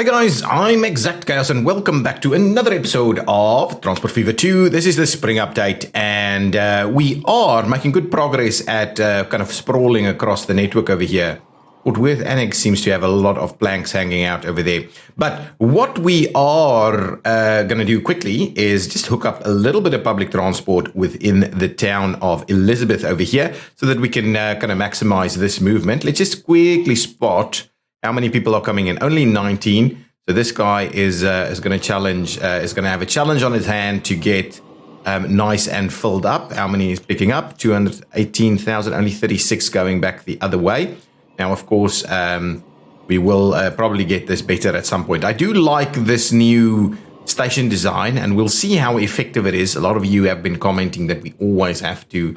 Hi guys, I'm ExactChaos and welcome back to another episode of Transport Fever 2. This is the spring update and we are making good progress at kind of sprawling across the network over here. Fort Worth Annex seems to have a lot of planks hanging out over there. But what we are going to do quickly is just hook up a little bit of public transport within the town of Elizabeth over here so that we can kind of maximize this movement. Let's just quickly spot how many people are coming in. Only 19. So this guy is going to have a challenge on his hand to get nice and filled up. How many is picking up? 218,000. Only 36 going back the other way. Now, of course, we will probably get this better at some point. I do like this new station design, and we'll see how effective it is. A lot of you have been commenting that we always have to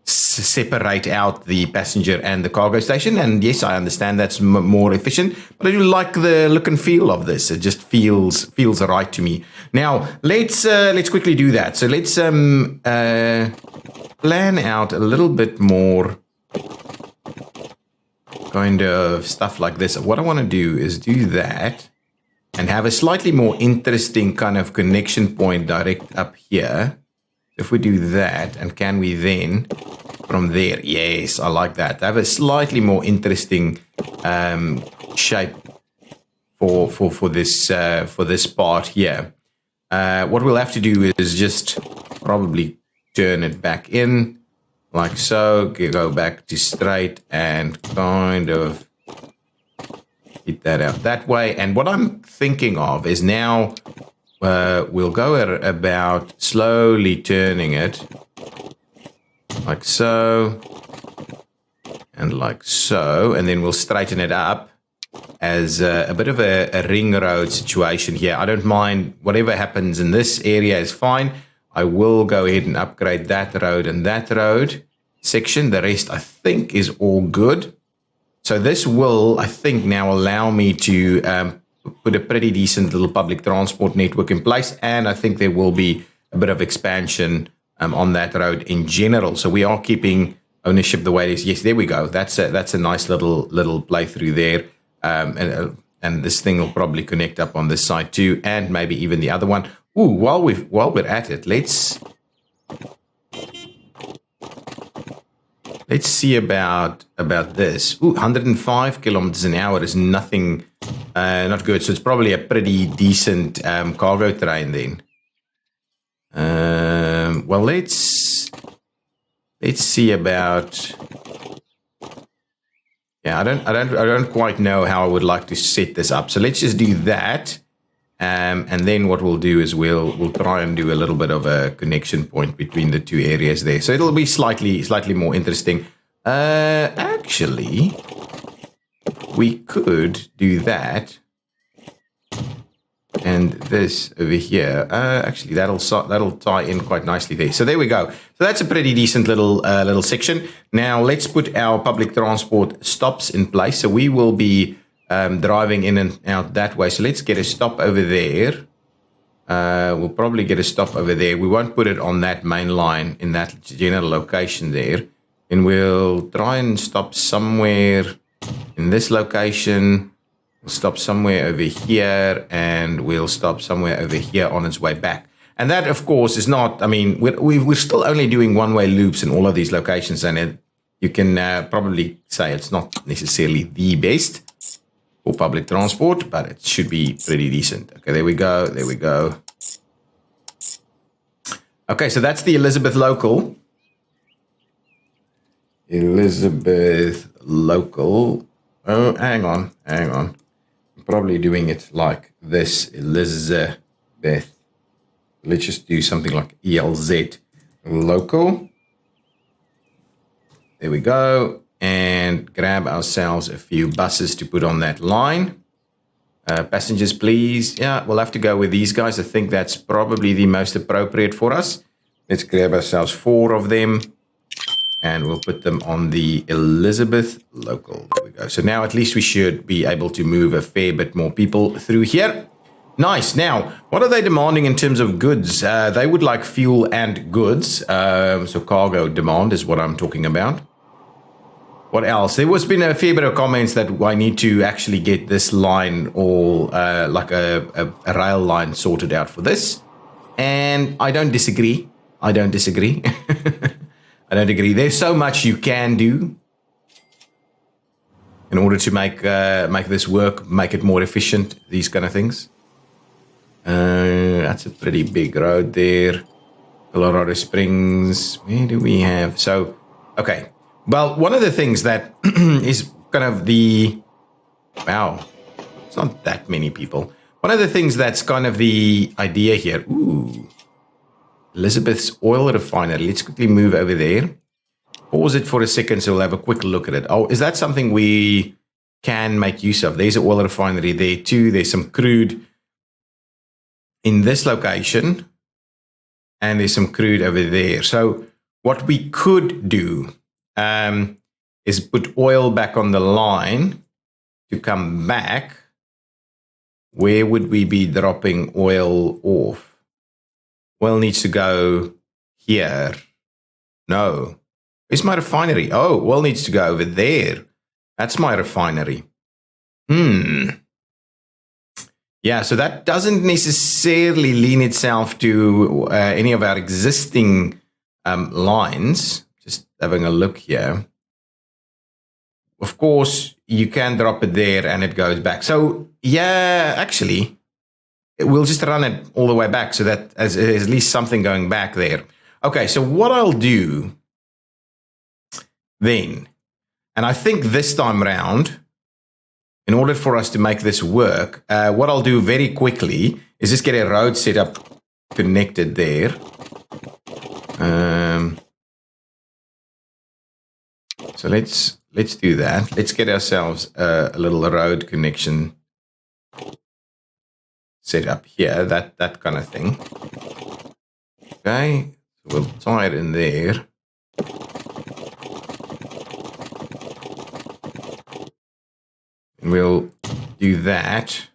separate out the passenger and the cargo station, and yes, I understand that's more efficient, but I do like the look and feel of this. It just feels right to me. Now let's quickly do that. So let's plan out a little bit more kind of stuff like this. What I want to do is do that and have a slightly more interesting kind of connection point direct up here. If we do that, and can we then from there? Yes, I like that. Have a slightly more interesting shape for this part here. What we'll have to do is just probably turn it back in like so. Go back to straight and kind of hit that out that way. And what I'm thinking of is now we'll go about slowly turning it like so and like so, and then we'll straighten it up as a bit of a ring road situation here. I don't mind whatever happens in this area is fine. I will go ahead and upgrade that road and that road section. The rest I think is all good. So this will, I think, now allow me to put a pretty decent little public transport network in place, and I think there will be a bit of expansion on that road in general. So we are keeping ownership the way it is. Yes, there we go. That's a nice little playthrough there, and this thing will probably connect up on this side too, and maybe even the other one. Ooh, while we're at it, let's see about this. Ooh, 105 kilometers an hour is nothing. Not good. So it's probably a pretty decent cargo train then. Well, let's see about. Yeah, I don't quite know how I would like to set this up. So let's just do that, and then what we'll do is we'll try and do a little bit of a connection point between the two areas there. So it'll be slightly more interesting. Actually, we could do that, and this over here. Actually, that'll tie in quite nicely there. So there we go. So that's a pretty decent little section. Now let's put our public transport stops in place. So we will be driving in and out that way. So let's get a stop over there. We'll probably get a stop over there. We won't put it on that main line in that general location there. And we'll try and stop somewhere in this location. We'll stop somewhere over here, and we'll stop somewhere over here on its way back. And that, of course, is not, I mean, we're still only doing one-way loops in all of these locations, and you can probably say it's not necessarily the best for public transport, but it should be pretty decent. Okay, there we go. There we go. Okay, so that's the Elizabeth local. Elizabeth local. Oh, hang on. I'm probably doing it like this. Elizabeth. Let's just do something like ELZ local. There we go. And grab ourselves a few buses to put on that line. Passengers, please. Yeah, we'll have to go with these guys. I think that's probably the most appropriate for us. Let's grab ourselves 4 of them. And we'll put them on the Elizabeth local. There we go. So now at least we should be able to move a fair bit more people through here. Nice. Now, what are they demanding in terms of goods? They would like fuel and goods. So cargo demand is what I'm talking about. What else? There was been a fair bit of comments that I need to actually get this line all like a rail line sorted out for this. And I don't disagree. I don't disagree. I don't agree. There's so much you can do in order to make this work, make it more efficient, these kind of things. That's a pretty big road there. Colorado Springs. Where do we have? So, okay. Well, one of the things that is kind of the... Wow. It's not that many people. One of the things that's kind of the idea here. Ooh. Elizabeth's oil refinery. Let's quickly move over there. Pause it for a second so we'll have a quick look at it. Oh, is that something we can make use of? There's an oil refinery there too. There's some crude in this location. And there's some crude over there. So what we could do is put oil back on the line to come back. Where would we be dropping oil off? Oil needs to go here. No. Where's my refinery? Oh, oil needs to go over there. That's my refinery. Yeah, so that doesn't necessarily lean itself to any of our existing lines. Just having a look here. Of course, you can drop it there and it goes back. So, yeah, actually, we'll just run it all the way back so that there's at least something going back there. Okay, so what I'll do then, and I think this time round, in order for us to make this work, what I'll do very quickly is just get a road set up connected there. So let's do that. Let's get ourselves a little road connection set up here, that kind of thing. Okay, so we'll tie it in there. We'll do that.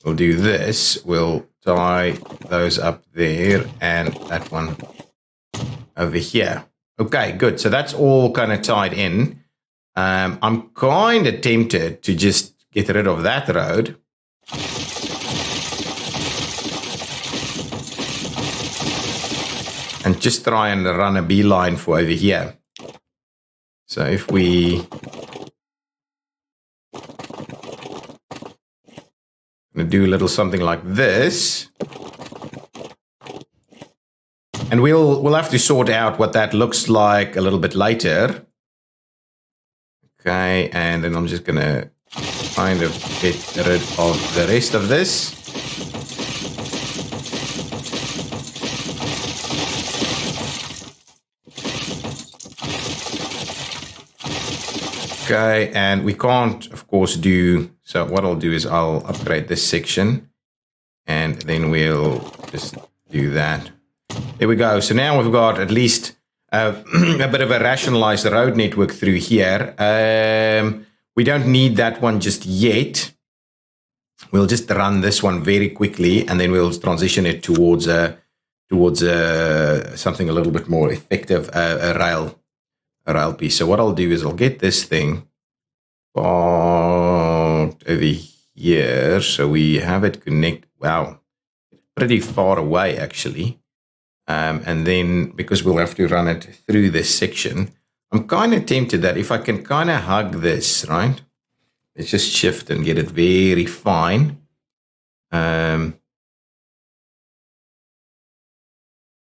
We'll do this. We'll tie those up there and that one over here. Okay, good. So that's all kind of tied in. I'm kind of tempted to just get rid of that road. And just try and run a beeline for over here. So if we... do a little something like this, and we'll have to sort out what that looks like a little bit later. Okay, and then I'm just gonna kind of get rid of the rest of this. Okay, and we can't, of course, do... So what I'll do is I'll upgrade this section, and then we'll just do that. There we go. So now we've got at least a bit of a rationalized road network through here. We don't need that one just yet. We'll just run this one very quickly, and then we'll transition it towards something a little bit more effective, a rail piece. So what I'll do is I'll get this thing over here, so we have it connect. Wow, pretty far away actually. And then because we'll have to run it through this section, I'm kind of tempted that if I can kind of hug this, right? Let's just shift and get it very fine. So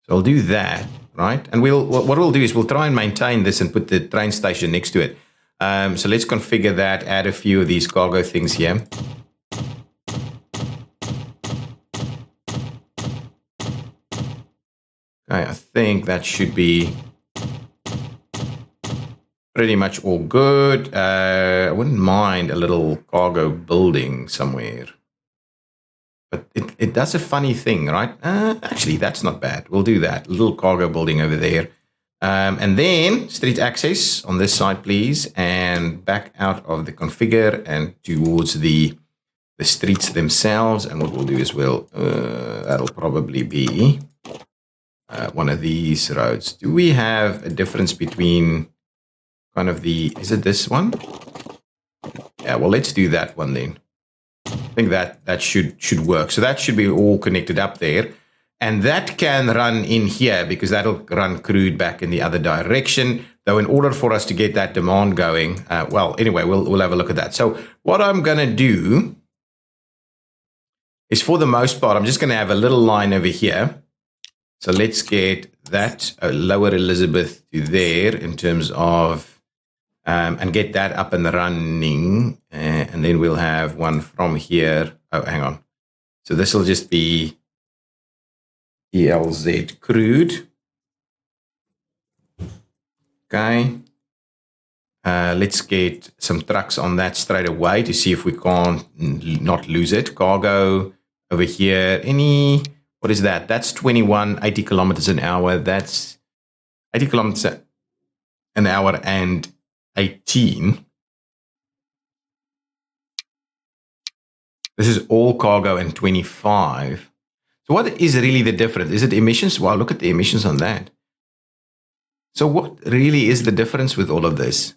I'll do that, right? And what we'll do is we'll try and maintain this and put the train station next to it. So let's configure that, add a few of these cargo things here. Okay, I think that should be pretty much all good. I wouldn't mind a little cargo building somewhere. But it does a funny thing, right? Actually, that's not bad. We'll do that. A little cargo building over there. And then street access on this side, please. And back out of the configure and towards the streets themselves. And what we'll do is that'll probably be one of these roads. Do we have a difference between kind of is it this one? Yeah, well, let's do that one then. I think that should work. So that should be all connected up there. And that can run in here because that'll run crude back in the other direction. Though in order for us to get that demand going, well, anyway, we'll have a look at that. So what I'm going to do is, for the most part, I'm just going to have a little line over here. So let's get that Lower Elizabeth to there in terms of, and get that up and running. And then we'll have one from here. Oh, hang on. So this will just be ELZ crude. Okay. Let's get some trucks on that straight away to see if we can't not lose it. Cargo over here. What is that? That's 80 kilometers an hour. That's 80 kilometers an hour and 18. This is all cargo and 25. So what is really the difference? Is it emissions? Wow, look at the emissions on that. So what really is the difference with all of this?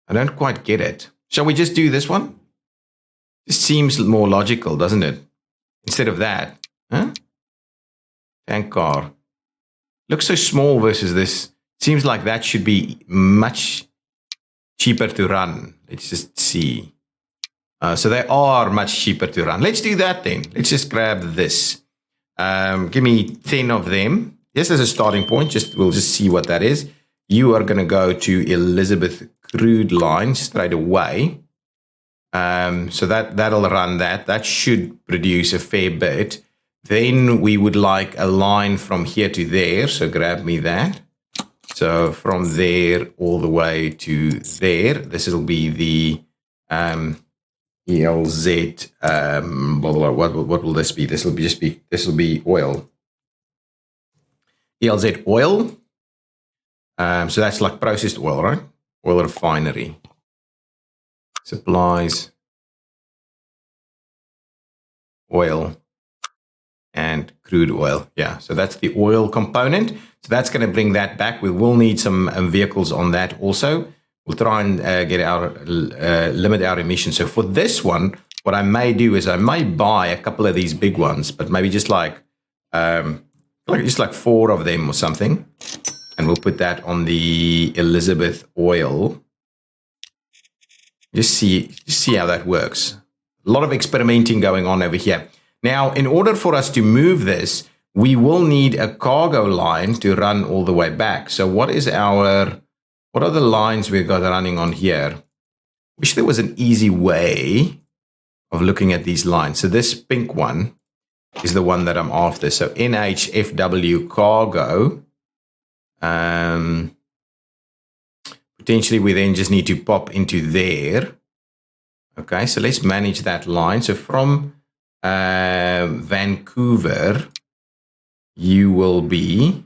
I don't quite get it. Shall we just do this one? This seems more logical, doesn't it? Instead of that. Huh? Tank car. Looks so small versus this. Seems like that should be much cheaper to run. Let's just see. So they are much cheaper to run. Let's do that then. Let's just grab this. Give me 10 of them. Just as a starting point, we'll just see what that is. You are going to go to Elizabeth crude line straight away. So that'll run that. That should produce a fair bit. Then we would like a line from here to there. So grab me that. So from there all the way to there. This will be the ELZ. Blah, blah, blah. What will this be? This will be oil. ELZ oil. So that's like processed oil, right? Oil refinery. Supplies. Oil. And crude oil. Yeah, so that's the oil component. So that's going to bring that back. We will need some vehicles on that also. We'll try and limit our emissions. So for this one, what I may do is I may buy a couple of these big ones, but maybe just like 4 of them or something. And we'll put that on the Elizabeth oil. Just see how that works. A lot of experimenting going on over here. Now, in order for us to move this, we will need a cargo line to run all the way back. So what are the lines we've got running on here? Wish there was an easy way of looking at these lines. So this pink one is the one that I'm after. So NHFW cargo. Potentially we then just need to pop into there. Okay, so let's manage that line. So from Vancouver, you will be,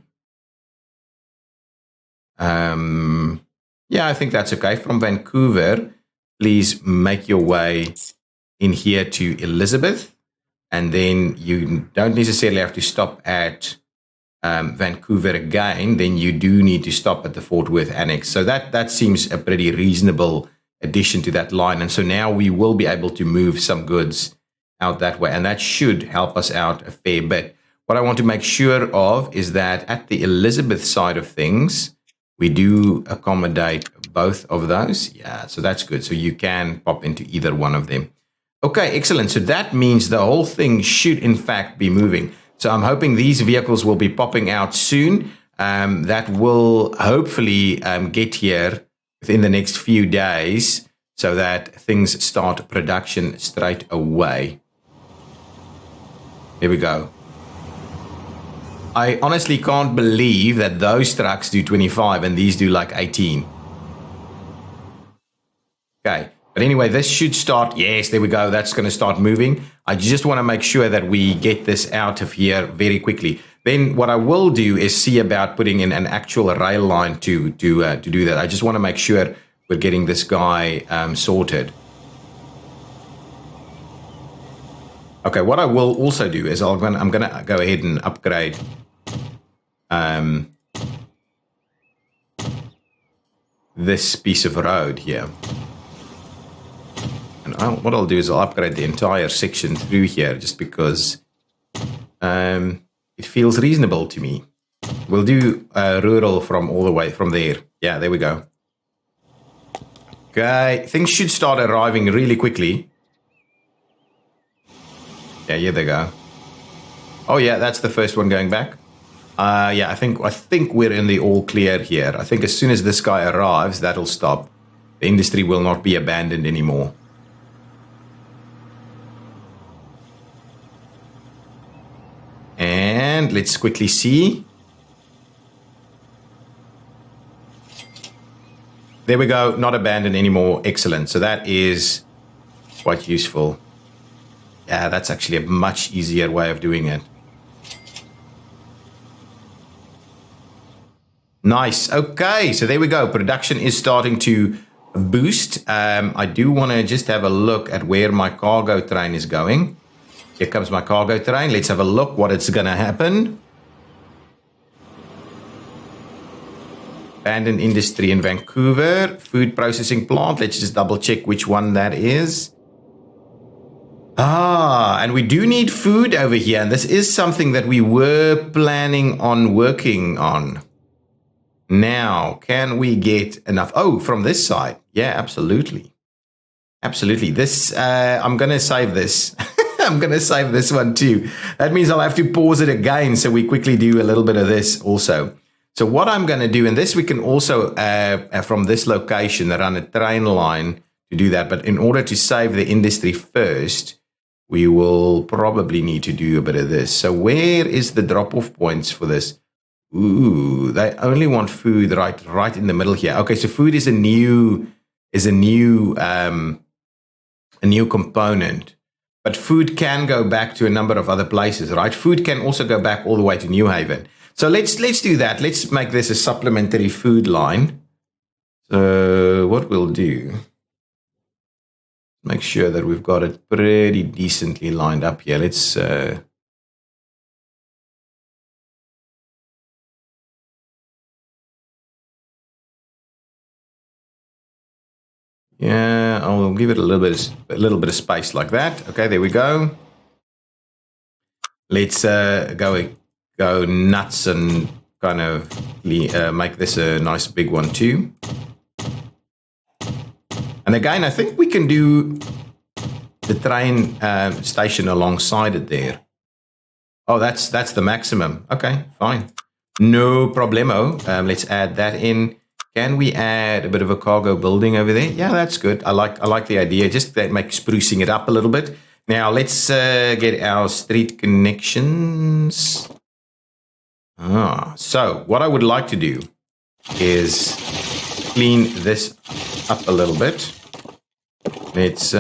yeah, I think that's okay. From Vancouver, please make your way in here to Elizabeth, and then you don't necessarily have to stop at Vancouver again. Then you do need to stop at the Fort Worth Annex. So that seems a pretty reasonable addition to that line. And so now we will be able to move some goods out that way, and that should help us out a fair bit. What I want to make sure of is that at the Elizabeth side of things, we do accommodate both of those. Yeah, so that's good. So you can pop into either one of them. Okay, excellent. So that means the whole thing should in fact be moving. So I'm hoping these vehicles will be popping out soon. That will hopefully get here within the next few days so that things start production straight away. Here we go. I honestly can't believe that those trucks do 25 and these do like 18. Okay. But anyway, this should start. Yes, there we go. That's going to start moving. I just want to make sure that we get this out of here very quickly. Then what I will do is see about putting in an actual rail line to do that. I just want to make sure we're getting this guy sorted. Okay, what I will also do is I'm going to go ahead and upgrade this piece of road here. And what I'll do is I'll upgrade the entire section through here just because it feels reasonable to me. We'll do rural from all the way from there. Yeah, there we go. Okay, things should start arriving really quickly. Yeah, here they go. Oh yeah, that's the first one going back. Yeah, I think we're in the all clear here. I think as soon as this guy arrives, that'll stop. The industry will not be abandoned anymore. And let's quickly see. There we go, not abandoned anymore. Excellent. So that is quite useful. Yeah, that's actually a much easier way of doing it. Nice. Okay, so there we go. Production is starting to boost. I do want to just have a look at where my cargo train is going. Here comes my cargo train. Let's have a look what it's going to happen. Abandoned industry in Vancouver. Food processing plant. Let's just double check which one that is. And we do need food over here. And this is something that we were planning on working on. Now, can we get enough? Oh, from this side. Yeah, absolutely. Absolutely. This, I'm going to save this. I'm going to save this one too. That means I'll have to pause it again. So we quickly do a little bit of this also. So what I'm going to do, and this we can also, from this location, run a train line to do that. But in order to save the industry first, we will probably need to do a bit of this. So where is the drop-off points for this? Ooh, they only want food right in the middle here. Okay, so food is a new component. But food can go back to a number of other places, right? Food can also go back all the way to New Haven. So let's do that. Let's make this a supplementary food line. So what we'll do, make sure that we've got it pretty decently lined up here. Let's yeah, I'll give it a little bit of space like that. Okay, there we go. Let's go nuts and kind of make this a nice big one too. And again, I think we can do the train station alongside it there. Oh, that's the maximum. Okay, fine. No problemo. Let's add that in. Can we add a bit of a cargo building over there? Yeah, that's good. I like the idea. Just that make sprucing it up a little bit. Now let's get our street connections. So what I would like to do is clean this up a little bit. Let's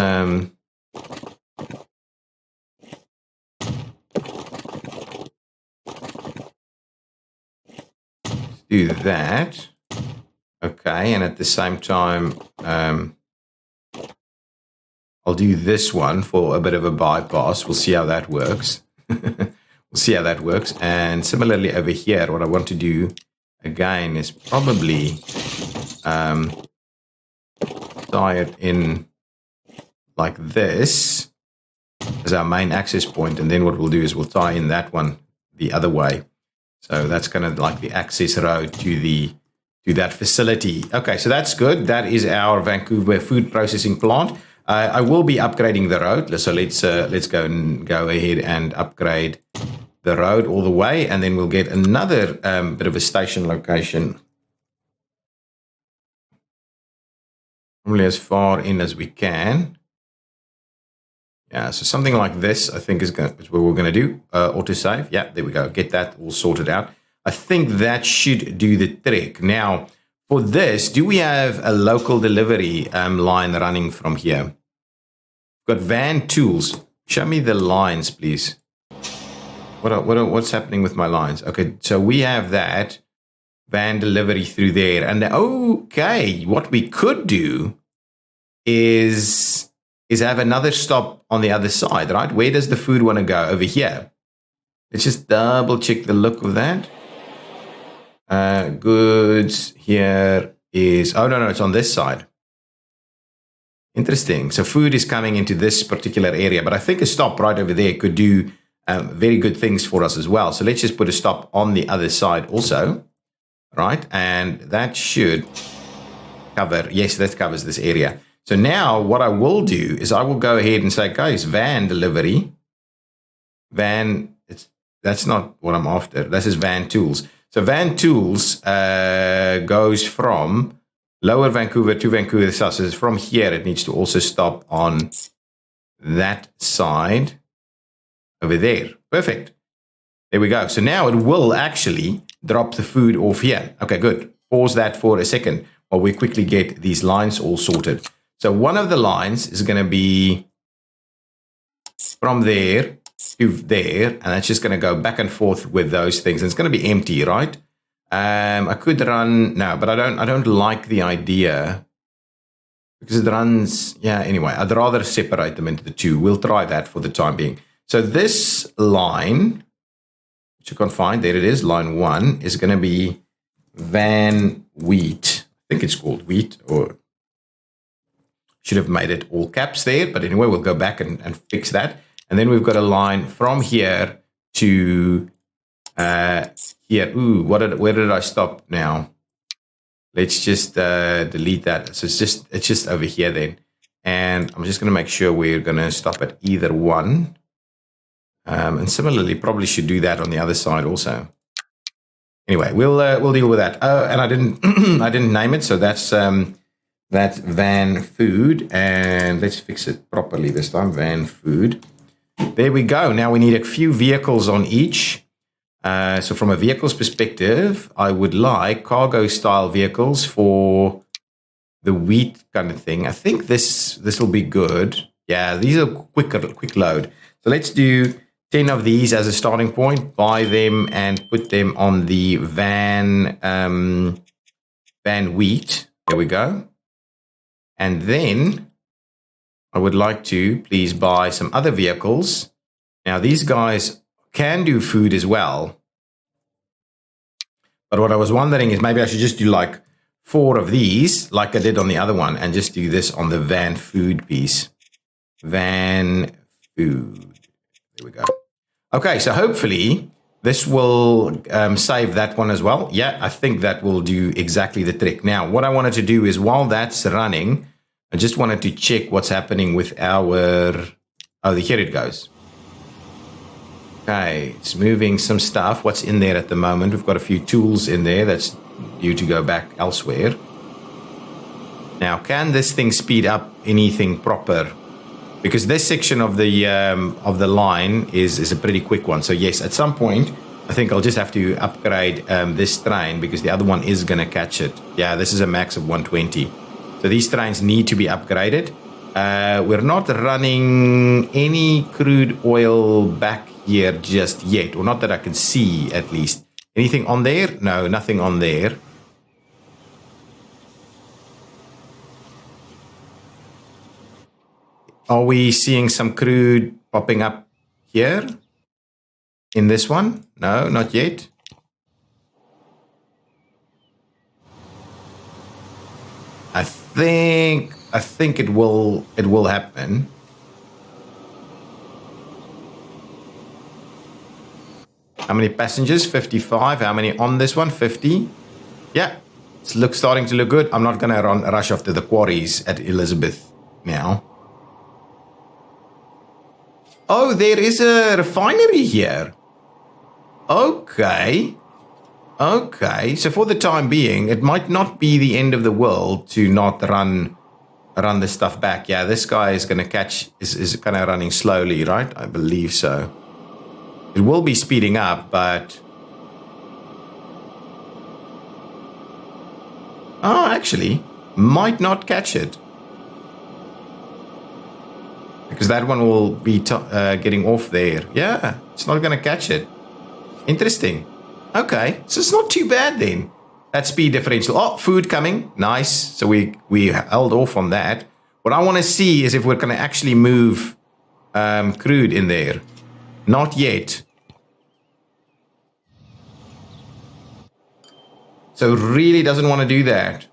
do that. Okay, and at the same time, I'll do this one for a bit of a bypass. We'll see how that works. We'll see how that works. And similarly over here, what I want to do again is probably tie it in like this as our main access point. And then what we'll do is we'll tie in that one the other way. So that's kind of like the access road to that facility. Okay, so that's good. That is our Vancouver food processing plant. I will be upgrading the road. So let's go ahead and upgrade the road all the way, and then we'll get another bit of a station location, probably as far in as we can. Yeah, so something like this, I think, is what we're going to do. Autosave. Yeah, there we go. Get that all sorted out. I think that should do the trick. Now, for this, do we have a local delivery line running from here? We've got van tools. Show me the lines, please. What's happening with my lines? Okay, so we have that van delivery through there. And okay, what we could do is have another stop on the other side, right? Where does the food want to go? Over here. Let's just double check the look of that. Goods here is, oh, no, it's on this side. Interesting. So food is coming into this particular area, but I think a stop right over there could do very good things for us as well. So let's just put a stop on the other side also, right? And that should cover, yes, that covers this area. So now what I will do is I will go ahead and say, guys, van delivery, that's not what I'm after. This is van tools. So van tools goes from Lower Vancouver to Vancouver South. So from here, it needs to also stop on that side over there. Perfect. There we go. So now it will actually drop the food off here. Okay, good. Pause that for a second while we quickly get these lines all sorted. So one of the lines is going to be from there to there, and that's just going to go back and forth with those things. And it's going to be empty, right? I could run, no, but I don't like the idea because it runs, yeah, anyway, I'd rather separate them into the two. We'll try that for the time being. So this line, which you can't find, there it is, line 1, is going to be van wheat. I think it's called wheat, or should have made it all caps there, but anyway, we'll go back and fix that. And then we've got a line from here to here. Ooh, where did I stop now? Let's just delete that. So it's just over here then. And I'm just going to make sure we're going to stop at either one. And similarly, probably should do that on the other side also. Anyway, we'll deal with that. Oh, and I didn't I didn't name it, so that's van food, and let's fix it properly this time. Van food. There we go. Now we need a few vehicles on each. So from a vehicles perspective, I would like cargo style vehicles for the wheat kind of thing. I think this will be good. Yeah, these are quick load. So let's do 10 of these as a starting point, buy them and put them on the van wheat. There we go. And then I would like to please buy some other vehicles. Now these guys can do food as well. But what I was wondering is maybe I should just do like 4 of these like I did on the other one and just do this on the van food piece. Van food. There we go. Okay, so hopefully this will save that one as well. Yeah, I think that will do exactly the trick. Now, what I wanted to do is while that's running, I just wanted to check what's happening with our... Oh, here it goes. Okay, it's moving some stuff. What's in there at the moment? We've got a few tools in there that's due to go back elsewhere. Now, can this thing speed up anything proper? Because this section of the line is a pretty quick one. So yes, at some point, I think I'll just have to upgrade this train because the other one is going to catch it. Yeah, this is a max of 120. So these trains need to be upgraded. We're not running any crude oil back here just yet, or not that I can see at least. Anything on there? No, nothing on there. Are we seeing some crude popping up here in this one? No, not yet. I think it will happen. How many passengers? 55. How many on this one? 50. Yeah, it's starting to look good. I'm not going to rush off to the quarries at Elizabeth now. Oh, there is a refinery here. Okay. Okay. So for the time being, it might not be the end of the world to not run the stuff back. Yeah, this guy is going to catch, is kind of running slowly, right? I believe so. It will be speeding up, but... Oh, actually, might not catch it. Because that one will be getting off there. Yeah, it's not going to catch it. Interesting. Okay, so it's not too bad then. That speed differential. Oh, food coming. Nice. So we held off on that. What I want to see is if we're going to actually move crude in there. Not yet. So really doesn't want to do that.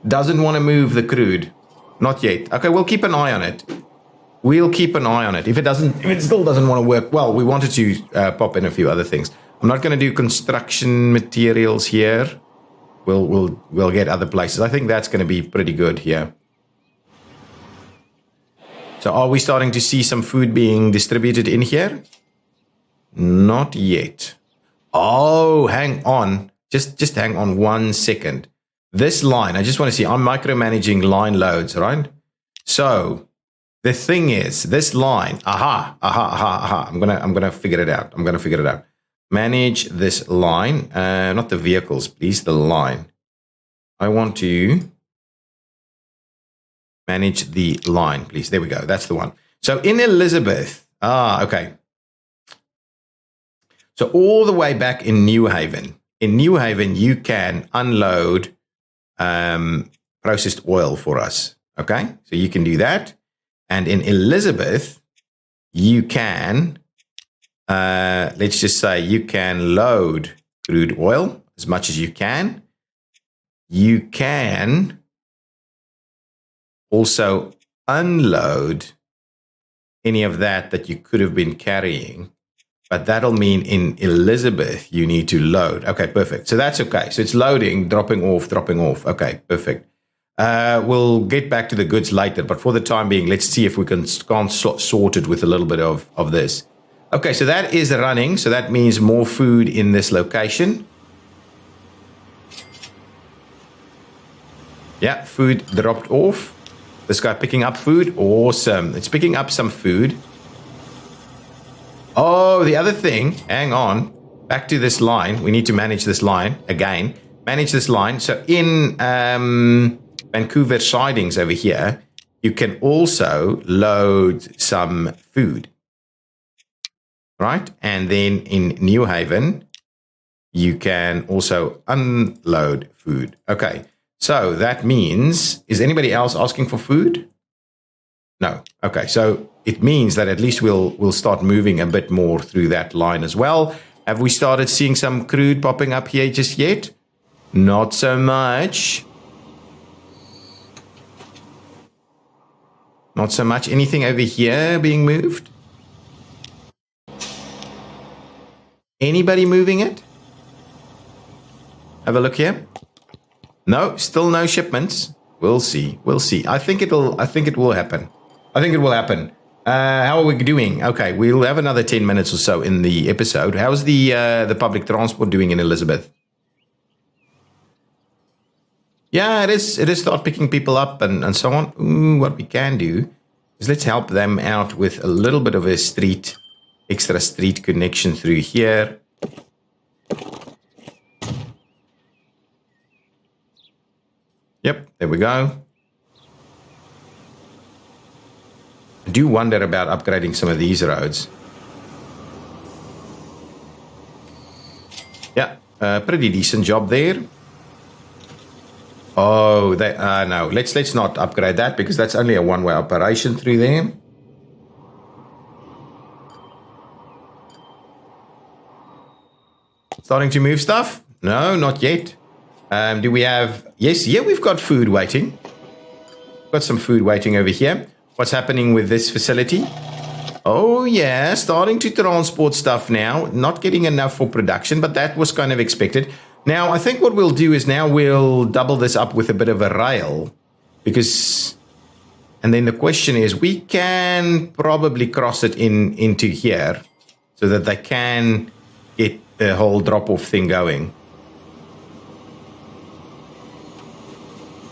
Doesn't want to move the crude. Not yet. Okay, we'll keep an eye on it. We'll keep an eye on it. If it still doesn't want to work, well, we wanted to pop in a few other things. I'm not going to do construction materials here. We'll get other places. I think that's going to be pretty good here. So are we starting to see some food being distributed in here? Not yet. Oh, hang on. Just hang on 1 second. This line, I just want to see, I'm micromanaging line loads, right? So the thing is, this line, I'm gonna figure it out. Manage this line, not the vehicles, please, the line. I want to manage the line, please. There we go. That's the one. So in Elizabeth, okay. So all the way back in New Haven, you can unload processed oil for us. Okay, so you can do that. And in Elizabeth, you can, let's just say you can load crude oil as much as you can. You can also unload any of that you could have been carrying. But that'll mean in Elizabeth, you need to load. Okay, perfect. So that's okay. So it's loading, dropping off. Okay, perfect. We'll get back to the goods later. But for the time being, let's see if we can't sort it with a little bit of this. Okay, so that is running. So that means more food in this location. Yeah, food dropped off. This guy picking up food. Awesome. It's picking up some food. Oh, the other thing, hang on, back to this line. We need to manage this line again. Manage this line. So in Vancouver sidings over here, you can also load some food, right? And then in New Haven, you can also unload food. Okay, so that means, is anybody else asking for food? No. Okay, so it means that at least we'll start moving a bit more through that line as well. Have we started seeing some crude popping up here just yet? Not so much. Not so much. Anything over here being moved? Anybody moving it? Have a look here. No, still no shipments. We'll see. I think it will happen. How are we doing? Okay, we'll have another 10 minutes or so in the episode. How's the public transport doing in Elizabeth? Yeah, it is start picking people up and so on. Ooh, what we can do is let's help them out with a little bit of a extra street connection through here. Yep, there we go. I do wonder about upgrading some of these roads. Yeah, pretty decent job there. Oh, no, let's not upgrade that because that's only a one-way operation through there. Starting to move stuff? No, not yet. Do we have... Yes, yeah, we've got food waiting. Got some food waiting over here. What's happening with this facility? Oh, yeah, starting to transport stuff now. Not getting enough for production, but that was kind of expected. Now, I think what we'll do is now we'll double this up with a bit of a rail. Because... And then the question is, we can probably cross it into here so that they can get the whole drop-off thing going.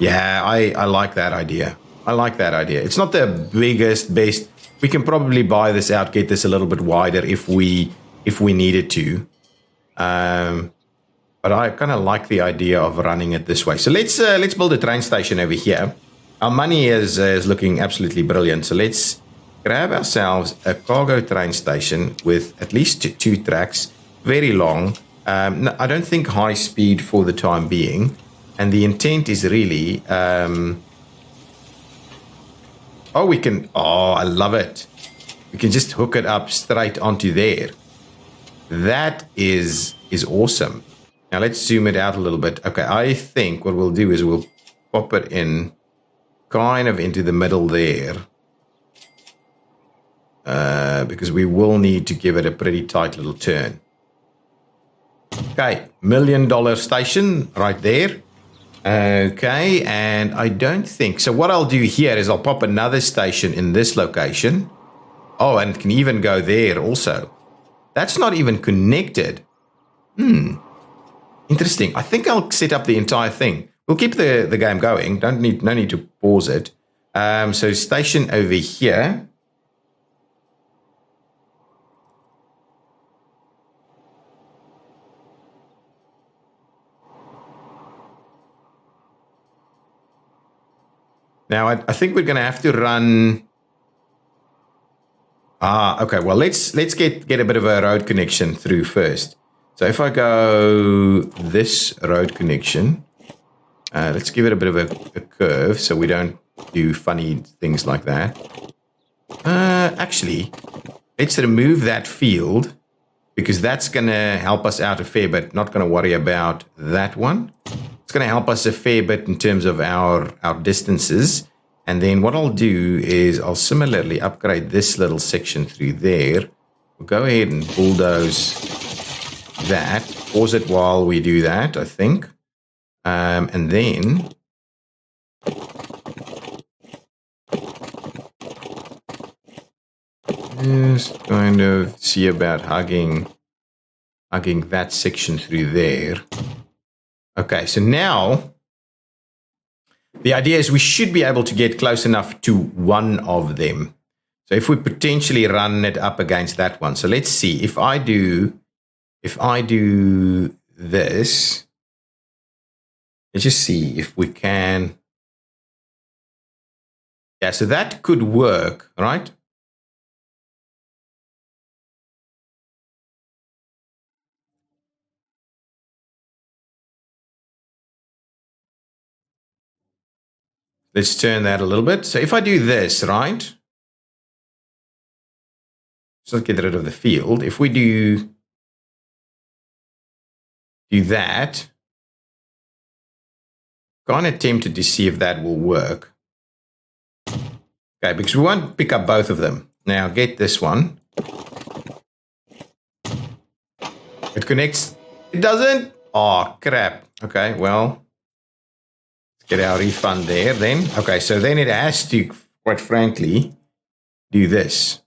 Yeah, I like that idea. It's not the best. We can probably buy this out, get this a little bit wider if we needed to. But I kind of like the idea of running it this way. So let's build a train station over here. Our money is looking absolutely brilliant. So let's grab ourselves a cargo train station with at least two tracks, very long. No, I don't think high speed for the time being. And the intent is really, I love it. We can just hook it up straight onto there. That is awesome. Now let's zoom it out a little bit. Okay, I think what we'll do is we'll pop it in kind of into the middle there. Because we will need to give it a pretty tight little turn. Okay, $1 million station right there. Okay, and I don't think... So what I'll do here is I'll pop another station in this location. Oh, and it can even go there also. That's not even connected. Interesting. I think I'll set up the entire thing. We'll keep the game going. No need to pause it. So station over here. Now, I think we're going to have to run... okay. Well, let's get a bit of a road connection through first. So if I go this road connection, let's give it a bit of a curve so we don't do funny things like that. Actually, let's remove that field because that's going to help us out a fair bit. Not going to worry about that one. It's going to help us a fair bit in terms of our distances. And then what I'll do is I'll similarly upgrade this little section through there. We'll go ahead and bulldoze that. Pause it while we do that, I think. And then... just kind of see about hugging that section through there. Okay, so now the idea is we should be able to get close enough to one of them. So if we potentially run it up against that one. So let's see. If I do this, let's just see if we can. Yeah, so that could work, right? Let's turn that a little bit. So if I do this, right? So let's get rid of the field. If we do that, kind of tempted to see if that will work. Okay, because we won't pick up both of them. Now get this one. It connects. It doesn't? Oh, crap. Okay, well, let's get our refund there then. Okay, so then it has to, quite frankly, do this.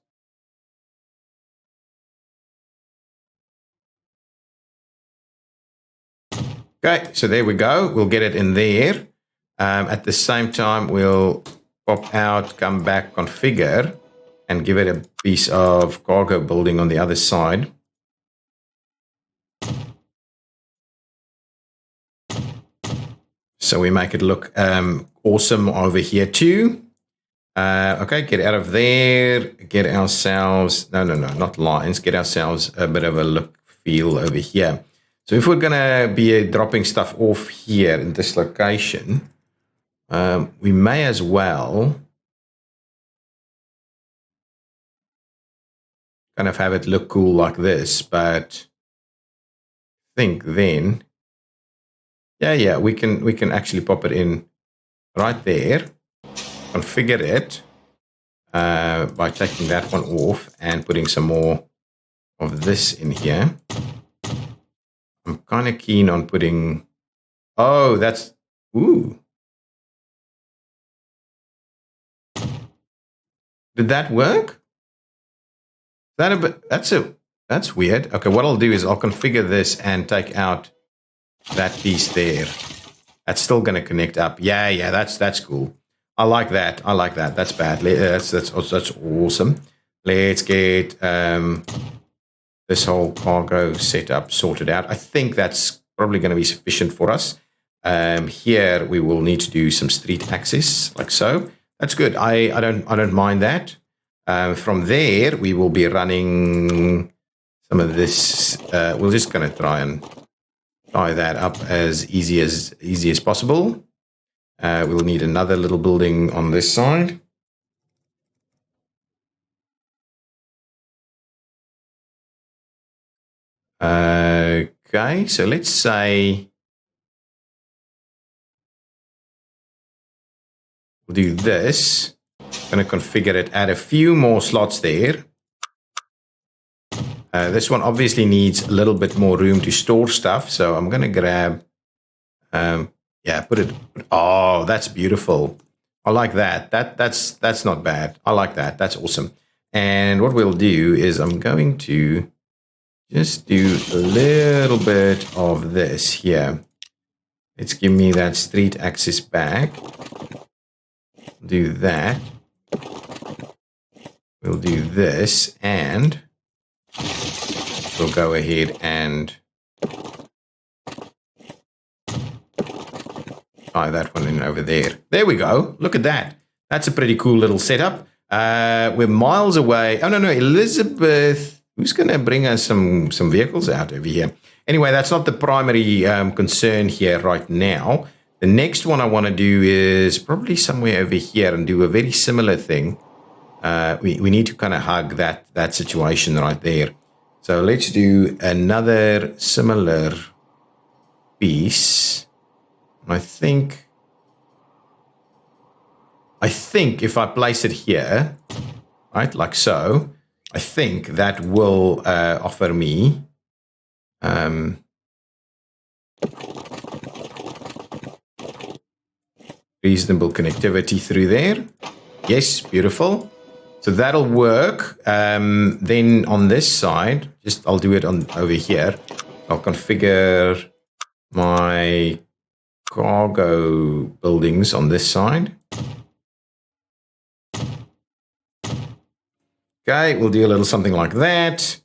Okay, so there we go. We'll get it in there. At the same time, we'll pop out, come back, configure, and give it a piece of cargo building on the other side. So we make it look awesome over here too. Okay, get out of there. Get ourselves, no, not lines. Get ourselves a bit of a look feel over here. So if we're going to be dropping stuff off here in this location, we may as well kind of have it look cool like this, but I think then, yeah, we can actually pop it in right there, configure it by taking that one off and putting some more of this in here. I'm kind of keen on putting, oh, that's, ooh. Did that work? That's weird. Okay, what I'll do is I'll configure this and take out that piece there. That's still going to connect up. Yeah, that's cool. I like that. That's bad. That's awesome. Let's get this whole cargo setup sorted out. I think that's probably going to be sufficient for us. Here we will need to do some street access like so. That's good. I don't mind that. From there we will be running some of this. We're just going to try and tie that up as easy as possible. We'll need another little building on this side. Okay, so let's say we'll do this. I'm going to configure it, add a few more slots there. This one obviously needs a little bit more room to store stuff, so I'm going to grab, put it. Oh, that's beautiful. I like that. That's not bad. I like that. That's awesome. And what we'll do is I'm going to just do a little bit of this here. Let's give me that street access back. Do that. We'll do this, and we'll go ahead and tie that one in over there. There we go. Look at that. That's a pretty cool little setup. We're miles away. Oh, no, Elizabeth. Who's going to bring us some vehicles out over here? Anyway, that's not the primary concern here right now. The next one I want to do is probably somewhere over here and do a very similar thing. We need to kind of hug that situation right there. So let's do another similar piece. I think if I place it here, right, like so, I think that will offer me reasonable connectivity through there. Yes, beautiful. So that'll work. Then on this side, I'll do it over here. I'll configure my cargo buildings on this side. Okay, we'll do a little something like that.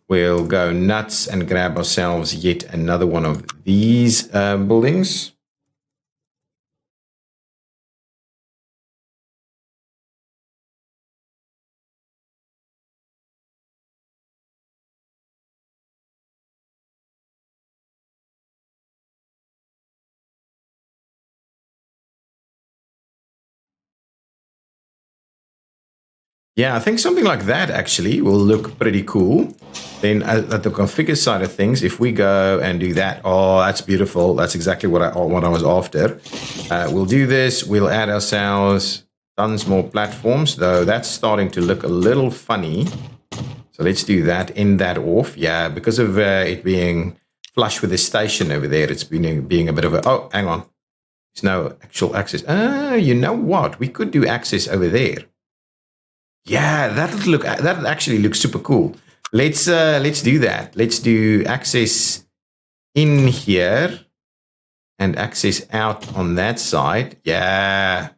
We'll go nuts and grab ourselves yet another one of these buildings. Yeah, I think something like that actually will look pretty cool. Then at the configure side of things, if we go and do that, oh, that's beautiful. That's exactly what I was after. We'll do this. We'll add ourselves tons more platforms, though that's starting to look a little funny. So let's do that, end that off. Yeah, because of it being flush with the station over there, it's being a bit of a, oh, hang on. There's no actual access. You know what? We could do access over there. Yeah, that actually looks super cool. Let's do that. Let's do access in here and access out on that side. Yeah.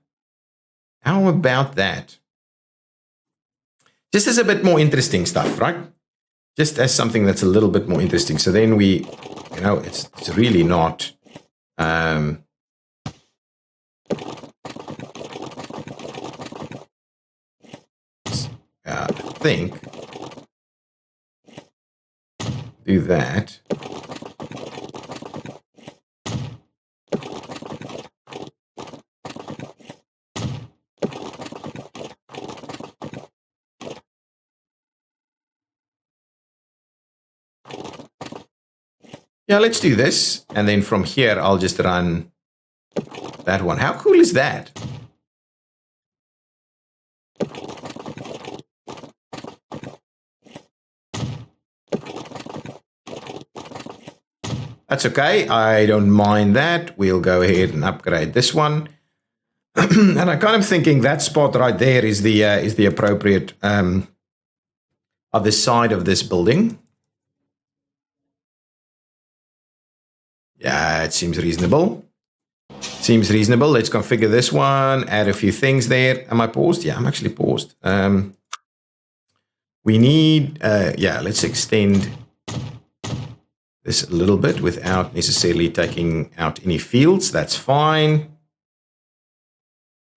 How about that? Just as a bit more interesting stuff, right? Just as something that's a little bit more interesting. So then it's really not I think do that. Yeah, let's do this. And then from here, I'll just run that one. How cool is that? That's okay. I don't mind that. We'll go ahead and upgrade this one. And I'm kind of thinking that spot right there is the appropriate other side of this building. Yeah, it seems reasonable. Seems reasonable. Let's configure this one. Add a few things there. Am I paused? Yeah, I'm actually paused. We need, let's extend this a little bit without necessarily taking out any fields. That's fine.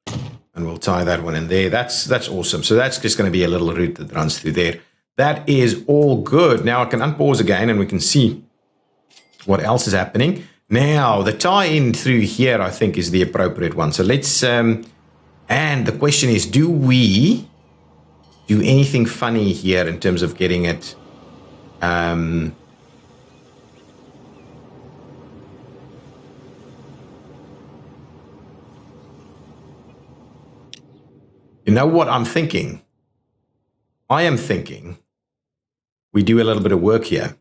And we'll tie that one in there. That's awesome. So that's just going to be a little route that runs through there. That is all good. Now I can unpause again and we can see what else is happening. Now the tie-in through here, I think, is the appropriate one. So let's, and the question is, do we do anything funny here in terms of getting it You know what I'm thinking? I am thinking we do a little bit of work here.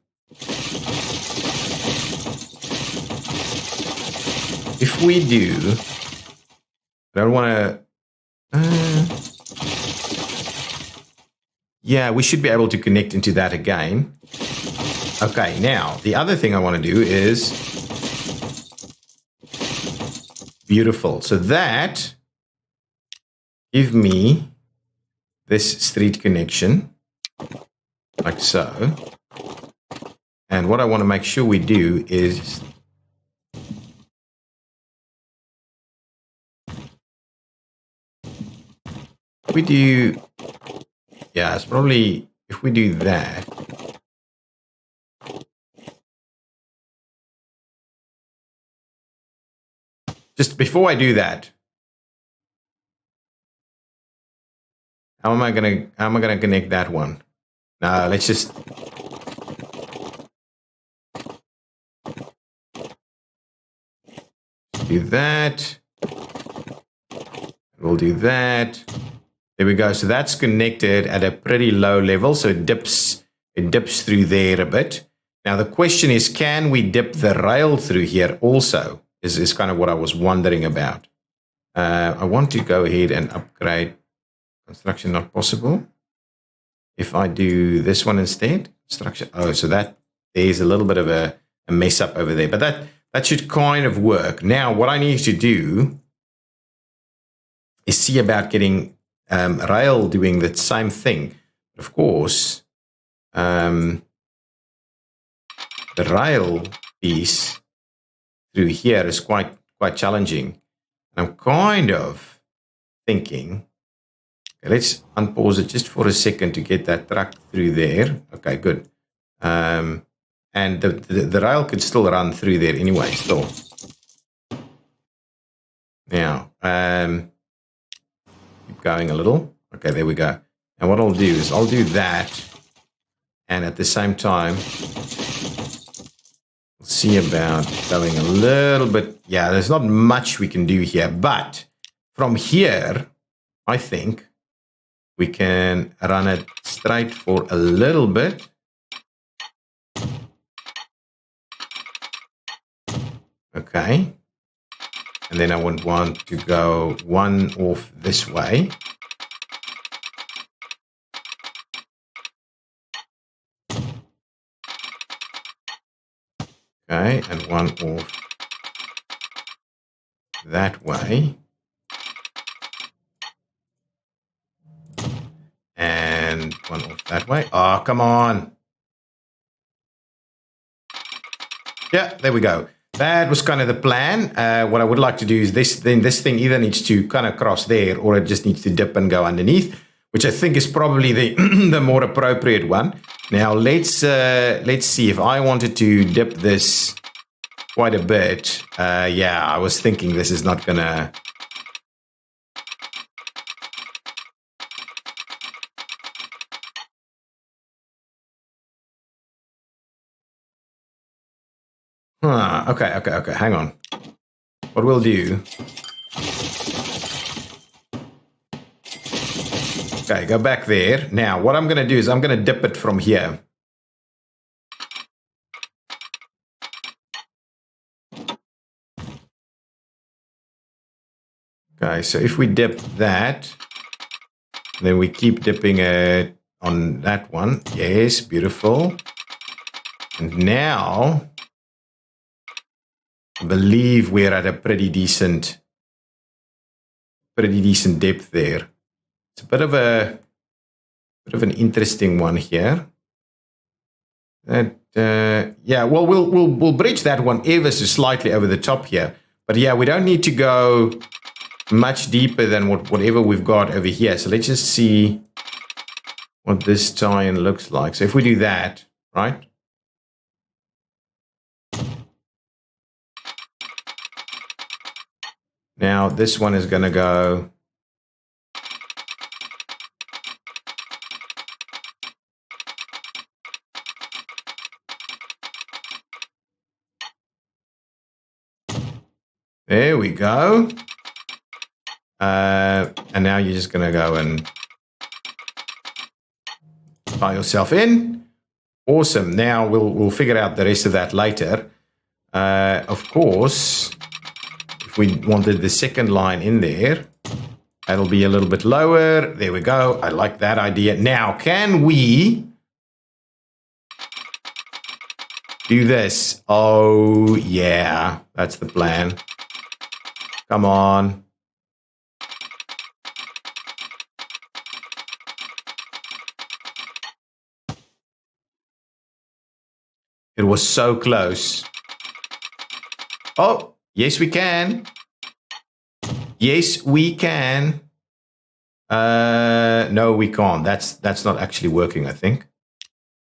If we do, I don't want to... yeah, we should be able to connect into that again. Okay, now, the other thing I want to do is... beautiful. So that give me this street connection, like so. And what I want to make sure we do is... we do... yeah, it's probably... if we do that... just before I do that, how am I gonna connect that one? Let's just... do that. We'll do that. There we go. So that's connected at a pretty low level. So it dips through there a bit. Now the question is, can we dip the rail through here also? Is kind of what I was wondering about. I want to go ahead and upgrade construction, not possible. If I do this one instead, construction. Oh, so that there's a little bit of a mess up over there, but that should kind of work. Now, what I need to do is see about getting rail doing the same thing. Of course, the rail piece through here is quite challenging. And I'm kind of thinking, okay, let's unpause it just for a second to get that truck through there. Okay, good. And the rail could still run through there anyway, still. Now, keep going a little. Okay, there we go. And what I'll do is I'll do that. And at the same time, we'll see about going a little bit. Yeah, there's not much we can do here. But from here, I think we can run it straight for a little bit. Okay. And then I would want to go one off this way. Okay, and one off that way. And one off that way. Oh, come on. Yeah, there we go. That was kind of the plan. What I would like to do is this thing either needs to kind of cross there or it just needs to dip and go underneath, which I think is probably the the more appropriate one. Now let's see if I wanted to dip this quite a bit. Yeah, I was thinking this is not gonna... Okay. Hang on. What we'll do... okay, go back there. Now, what I'm going to do is I'm going to dip it from here. Okay, so if we dip that, then we keep dipping it on that one. Yes, beautiful. And now... I believe we're at a pretty decent depth there. It's a bit of an interesting one here. That yeah, well, we'll bridge that one ever so slightly over the top here. But yeah, we don't need to go much deeper than whatever we've got over here. So let's just see what this tie-in looks like. So if we do that, right? Now this one is going to go... there we go. And now you're just going to go and tie yourself in. Awesome. Now we'll figure out the rest of that later. Of course, if we wanted the second line in there, that'll be a little bit lower. There we go. I like that idea. Now, can we do this? Oh, yeah. That's the plan. Come on. It was so close. Oh, yes, we can. Yes, we can. No, we can't. That's not actually working, I think.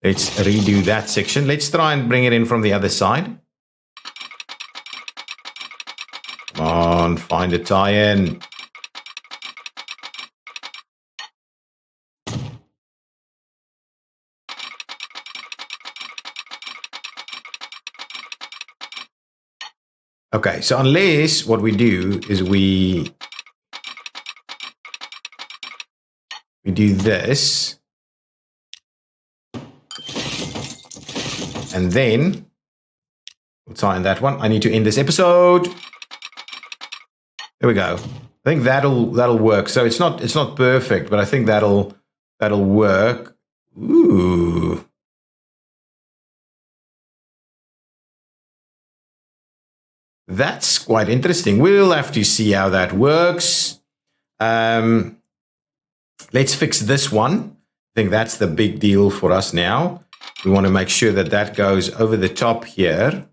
Let's redo that section. Let's try and bring it in from the other side. Come on, find a tie-in. Okay, so unless what we do is we do this, and then we'll tie in that one. I need to end this episode. There we go. I think that'll work. So it's not perfect, but I think that'll work. Ooh. That's quite interesting. We'll have to see how that works. Let's fix this one. I think that's the big deal for us now. We want to make sure that that goes over the top here.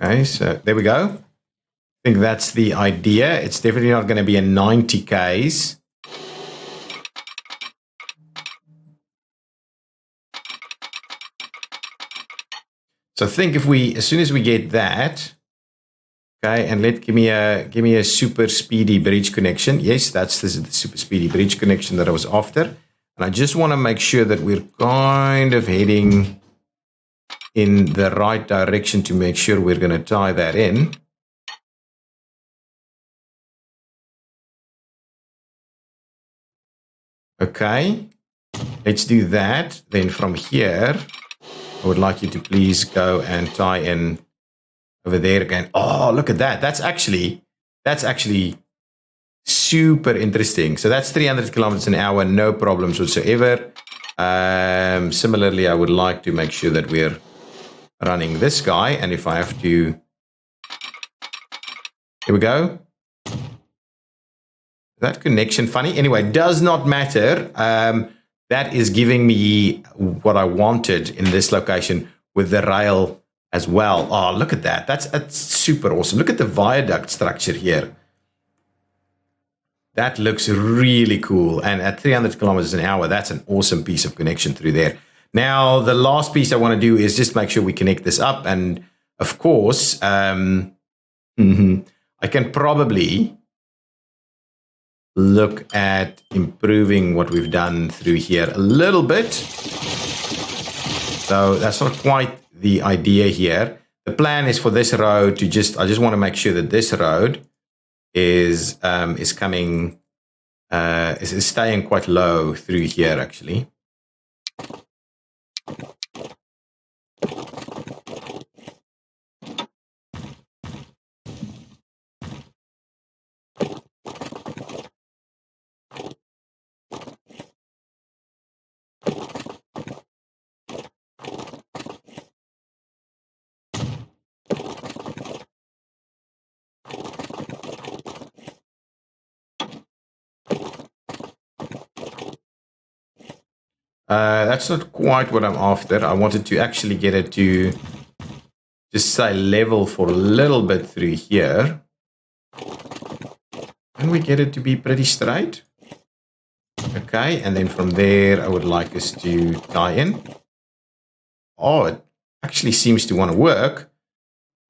Okay, so there we go. I think that's the idea. It's definitely not going to be a 90 case. So I think as soon as we get that, okay, and give me a super speedy bridge connection. Yes, this is the super speedy bridge connection that I was after. And I just want to make sure that we're kind of heading in the right direction to make sure we're going to tie that in. Okay, let's do that. Then from here, I would like you to please go and tie in over there again. Oh, look at that. That's actually super interesting. So that's 300 kilometers an hour, no problems whatsoever. Similarly, I would like to make sure that we're running this guy. And if I have to, here we go. That connection funny. Anyway, does not matter. That is giving me what I wanted in this location with the rail as well. Oh, look at that. That's super awesome. Look at the viaduct structure here. That looks really cool. And at 300 kilometers an hour, that's an awesome piece of connection through there. Now, the last piece I want to do is just make sure we connect this up. And of course, I can probably look at improving what we've done through here a little bit. So that's not quite the idea here. The plan is for this road to I just want to make sure that this road is coming, is staying quite low through here actually. That's not quite what I'm after. I wanted to actually get it to just say level for a little bit through here. Can we get it to be pretty straight? Okay, and then from there, I would like us to tie in. Oh, it actually seems to want to work.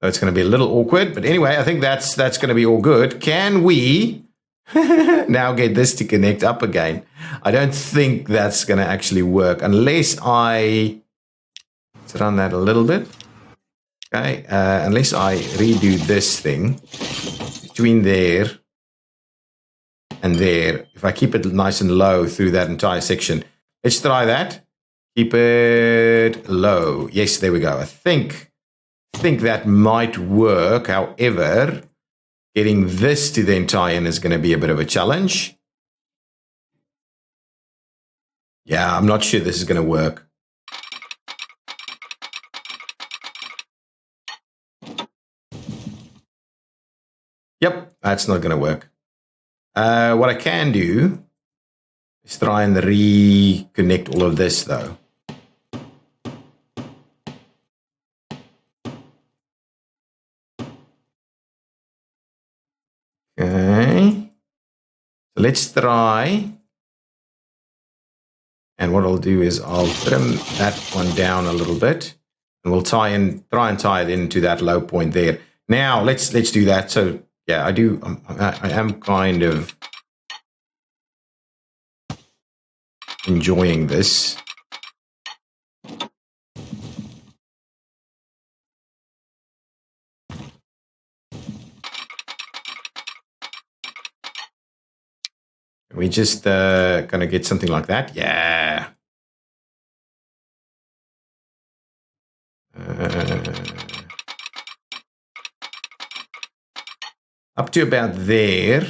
So it's going to be a little awkward, but anyway, I think that's going to be all good. Can we Now get this to connect up again. I don't think that's going to actually work unless I... Let's run that a little bit. Okay, unless I redo this thing between there and there. If I keep it nice and low through that entire section. Let's try that. Keep it low. Yes, there we go. I think that might work. However, getting this to then tie in is going to be a bit of a challenge. Yeah, I'm not sure this is going to work. Yep, that's not going to work. What I can do is try and reconnect all of this, though. Okay. So let's try. And what I'll do is I'll trim that one down a little bit, and we'll try and tie it into that low point there. Now let's do that. So yeah, I am kind of enjoying this. We just gonna get something like that. Yeah. Up to about there.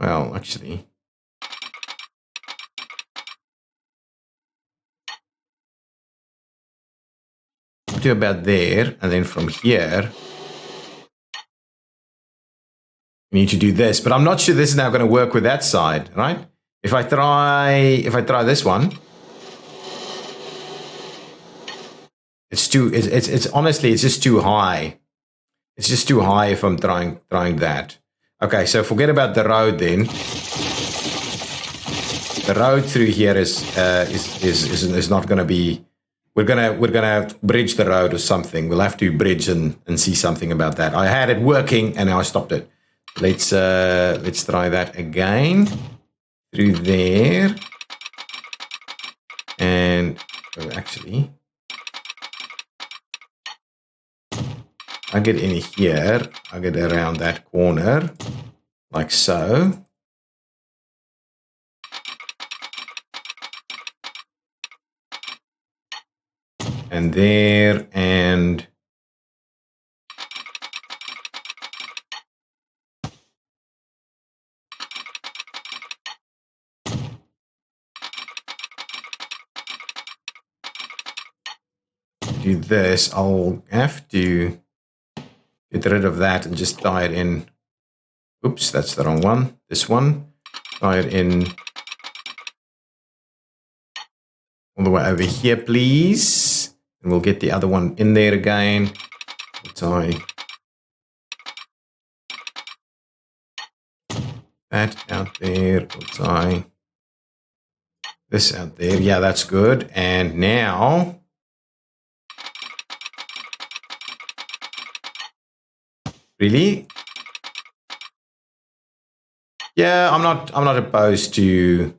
Well, actually. Up to about there, and then from here, we need to do this. But I'm not sure this is now going to work with that side, right? If I try this one, it's honestly, it's just too high. It's just too high if I'm trying that. Okay, so forget about the road then. The road through here is not going to be. We're gonna bridge the road or something. We'll have to bridge and see something about that. I had it working and now I stopped it. Let's try that again through there. And actually, I get in here. I get around that corner like so. And there, and do this. I'll have to get rid of that and just tie it in. Oops, that's the wrong one. This one. Tie it in all the way over here, please. And we'll get the other one in there again. We'll tie that out there. We'll tie this out there. Yeah, that's good. And now, really? Yeah, I'm not opposed to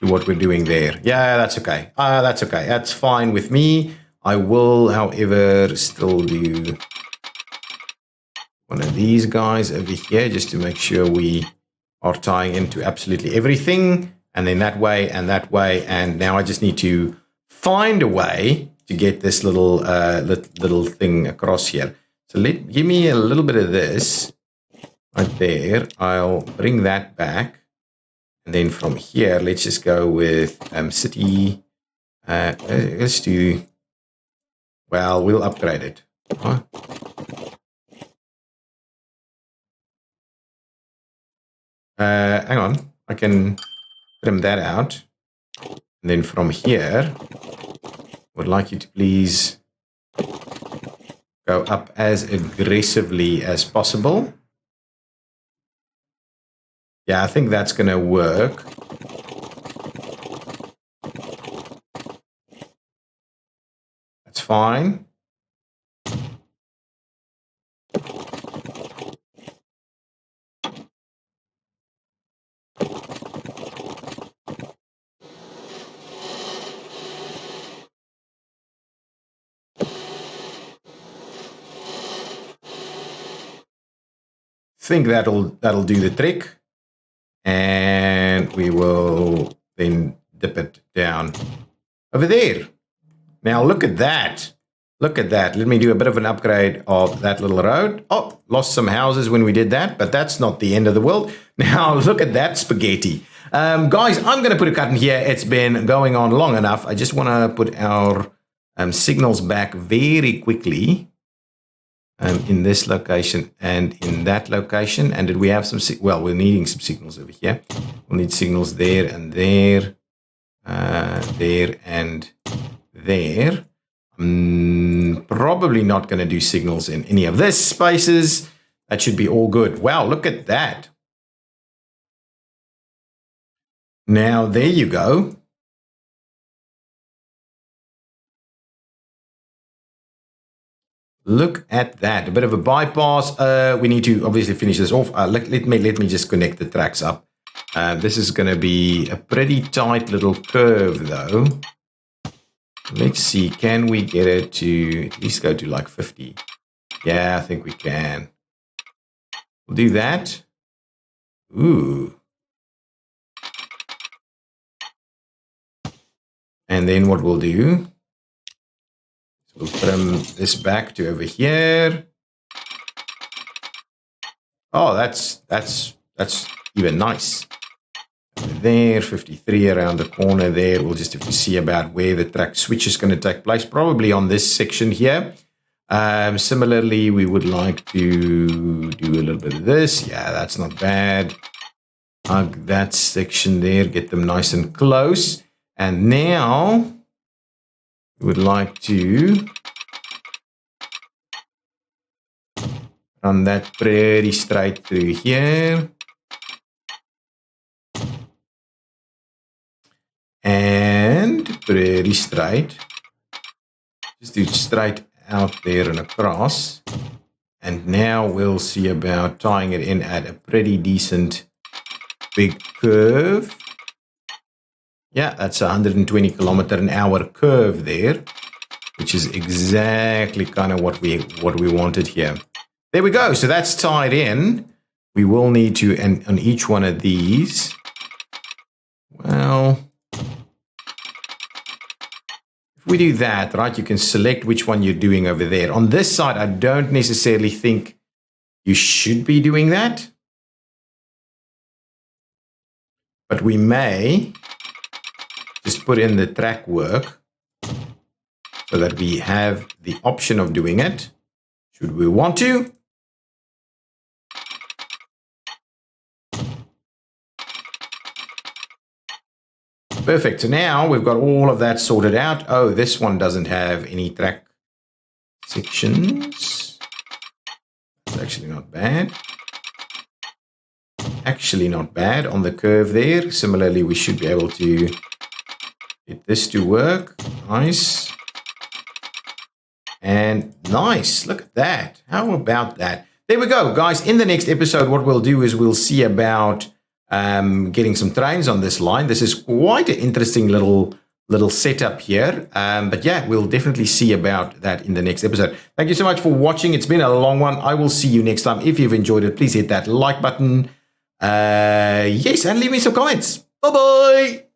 what we're doing there. Yeah, that's okay. That's okay. That's fine with me. I will, however, still do one of these guys over here just to make sure we are tying into absolutely everything. And then that way and that way. And now I just need to find a way to get this little little thing across here. So give me a little bit of this right there. I'll bring that back. And then from here, let's just go with city. Let's do, well, we'll upgrade it. Huh? Hang on, I can trim that out. And then from here, would like you to please go up as aggressively as possible. Yeah, I think that's going to work. That's fine. think that'll do the trick. And we will then dip it down over there. Now look at that. Look at that. Let me do a bit of an upgrade of that little road. Oh, lost some houses when we did that, but that's not the end of the world. Now look at that spaghetti. Guys, I'm going to put a cut in here. It's been going on long enough. I just want to put our signals back very quickly in this location and in that location. And did we have some, well, we're needing some signals over here. We'll need signals there and there, there and there. I'm probably not going to do signals in any of this spaces. That should be all good. Wow, look at that. Now, there you go. Look at that. A bit of a bypass. We need to obviously finish this off. Let me just connect the tracks up. This is going to be a pretty tight little curve, though. Let's see. Can we get it to at least go to like 50? Yeah, I think we can. We'll do that. Ooh. And then what we'll do, we'll trim this back to over here. Oh, that's even nice. Over there, 53 around the corner there. We'll just have to see about where the track switch is going to take place. Probably on this section here. Similarly, we would like to do a little bit of this. Yeah, that's not bad. Hug that section there. Get them nice and close. And now we would like to run that pretty straight through here. And pretty straight. Just do straight out there and across. And now we'll see about tying it in at a pretty decent big curve. Yeah, that's a 120 kilometer an hour curve there, which is exactly kind of what we wanted here. There we go. So that's tied in. We will need to, and on each one of these, well, if we do that, right, you can select which one you're doing over there. On this side, I don't necessarily think you should be doing that, but we may just put in the track work so that we have the option of doing it, should we want to. Perfect. So now we've got all of that sorted out. Oh, this one doesn't have any track sections. That's actually not bad. Actually not bad on the curve there. Similarly, we should be able to get this to work. Nice. And nice. Look at that. How about that? There we go, guys. In the next episode, what we'll do is we'll see about getting some trains on this line. This is quite an interesting little setup here. But yeah, we'll definitely see about that in the next episode. Thank you so much for watching. It's been a long one. I will see you next time. If you've enjoyed it, please hit that like button. Yes, and leave me some comments. Bye-bye.